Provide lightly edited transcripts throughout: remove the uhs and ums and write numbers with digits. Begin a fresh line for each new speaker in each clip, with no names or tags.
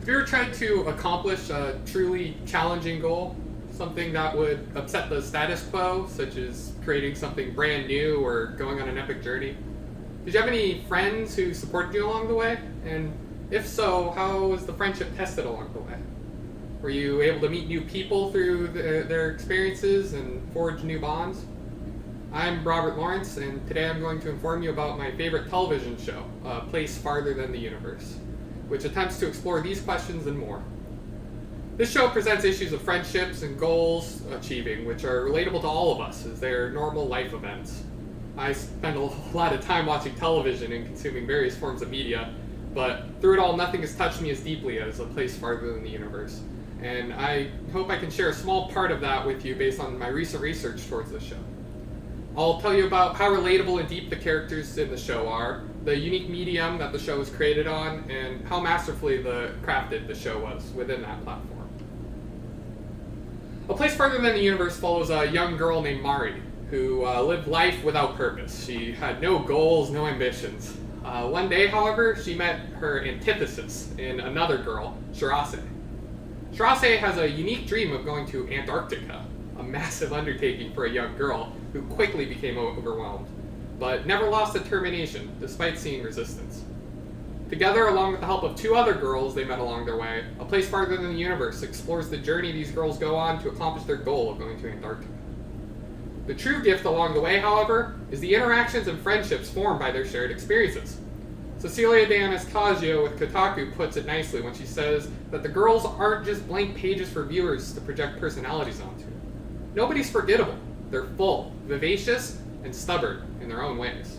you ever tried to accomplish a truly challenging goal, something that would upset the status quo, such as creating something brand new or going on an epic journey? Did you have any friends who supported you along the way? And if so, how was the friendship tested along the way? Were you able to meet new people through their experiences and forge new bonds? I'm Robert Lawrence, and today I'm going to inform you about my favorite television show, A Place Farther Than the Universe, which attempts to explore these questions and more. This show presents issues of friendships and goals achieving, which are relatable to all of us as they're normal life events. I spend a lot of time watching television and consuming various forms of media, but through it all, nothing has touched me as deeply as A Place Farther Than the Universe. And I hope I can share a small part of that with you based on my recent research towards the show. I'll tell you about how relatable and deep the characters in the show are, the unique medium that the show was created on, and how masterfully crafted the show was within that platform. A Place Farther Than the Universe follows a young girl named Mari, who lived life without purpose. She had no goals, no ambitions. One day, however, she met her antithesis in another girl, Shirase. Shirase has a unique dream of going to Antarctica, a massive undertaking for a young girl who quickly became overwhelmed, but never lost determination despite seeing resistance. Together, along with the help of two other girls they met along their way, A Place Farther Than the Universe explores the journey these girls go on to accomplish their goal of going to Antarctica. The true gift along the way, however, is the interactions and friendships formed by their shared experiences. Cecilia de Anastasio with Kotaku puts it nicely when she says that the girls aren't just blank pages for viewers to project personalities onto. Nobody's forgettable. They're full, vivacious, and stubborn in their own ways.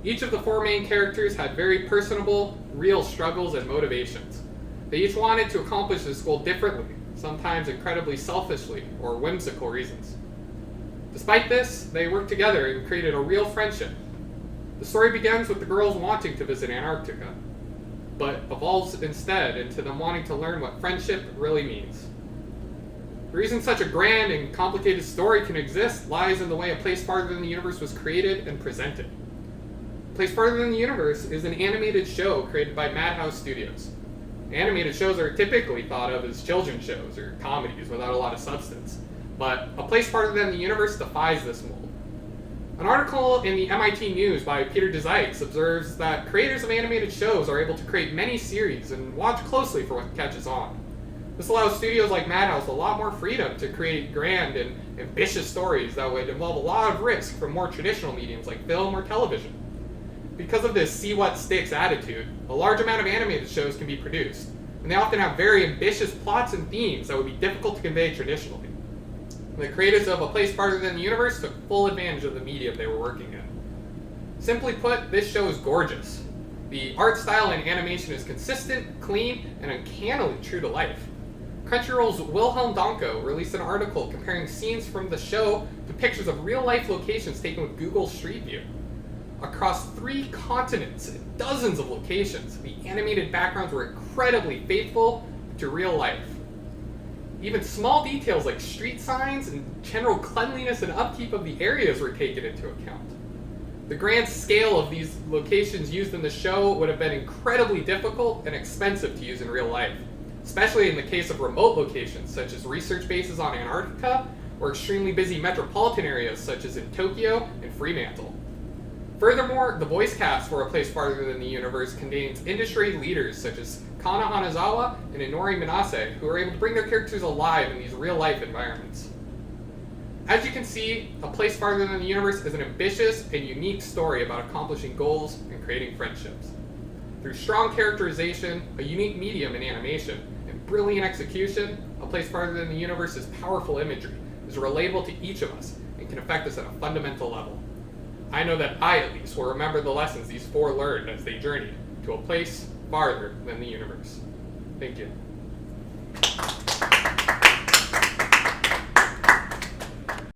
Each of the four main characters had very personable, real struggles and motivations. They each wanted to accomplish this goal differently, sometimes incredibly selfishly or whimsical reasons. Despite this, they worked together and created a real friendship. The story begins with the girls wanting to visit Antarctica, but evolves instead into them wanting to learn what friendship really means. The reason such a grand and complicated story can exist lies in the way A Place Farther Than the Universe was created and presented. A Place Farther Than the Universe is an animated show created by Madhouse Studios. Animated shows are typically thought of as children's shows or comedies without a lot of substance, but A Place Farther Than the Universe defies this mold. An article in the MIT News by Peter DeZykes observes that creators of animated shows are able to create many series and watch closely for what catches on. This allows studios like Madhouse a lot more freedom to create grand and ambitious stories that would involve a lot of risk from more traditional mediums like film or television. Because of this see what sticks attitude, a large amount of animated shows can be produced, and they often have very ambitious plots and themes that would be difficult to convey traditionally. The creators of A Place Farther Than the Universe took full advantage of the medium they were working in. Simply put, this show is gorgeous. The art style and animation is consistent, clean, and uncannily true to life. Crunchyroll's Wilhelm Danko released an article comparing scenes from the show to pictures of real-life locations taken with Google Street View. Across 3 continents and dozens of locations, the animated backgrounds were incredibly faithful to real life. Even small details like street signs and general cleanliness and upkeep of the areas were taken into account. The grand scale of these locations used in the show would have been incredibly difficult and expensive to use in real life, especially in the case of remote locations such as research bases on Antarctica or extremely busy metropolitan areas such as in Tokyo and Fremantle. Furthermore, the voice cast for A Place Farther Than the Universe contains industry leaders such as Kana Hanazawa and Inori Minase, who are able to bring their characters alive in these real-life environments. As you can see, A Place Farther Than the Universe is an ambitious and unique story about accomplishing goals and creating friendships. Through strong characterization, a unique medium in animation, and brilliant execution, A Place Farther Than the Universe's powerful imagery is relatable to each of us and can affect us at a fundamental level. I know that I, at least, will remember the lessons these 4 learned as they journeyed to a place farther than the universe. Thank you.